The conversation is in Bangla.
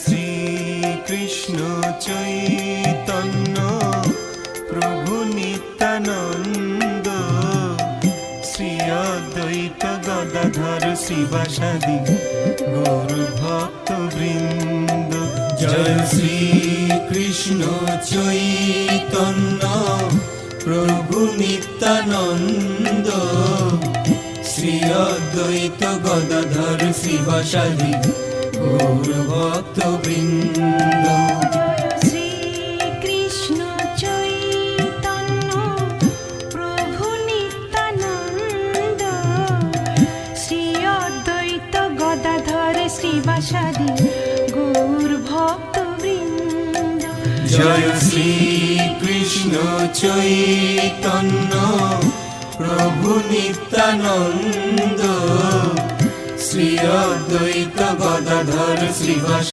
শ্রী কৃষ্ণ চৈতন্য প্রভু নিত্যানন্দ, শ্রী অদ্বৈত গদাধর শ্রীবাসাদি গৌর ভক্ত বৃন্দ। জয় শ্রী কৃষ্ণ চৈতন্য প্রভু নিত্যানন্দ, শ্রী অদ্বৈত গদাধর শ্রীবাসাদি গৌর ভক্ত বৃন্দ। শ্রী কৃষ্ণ চৈতন্য প্রভু নিত্যানন্দ, শ্রী অদ্বৈত গদাধর শ্রীবাসাদি গৌর ভক্ত বৃন্দ। জয় শ্রী কৃষ্ণ চৈতন্য প্রভু নিত্যানন্দ, শ্রী অদ্বৈত গদাধর শ্রীবাসাদি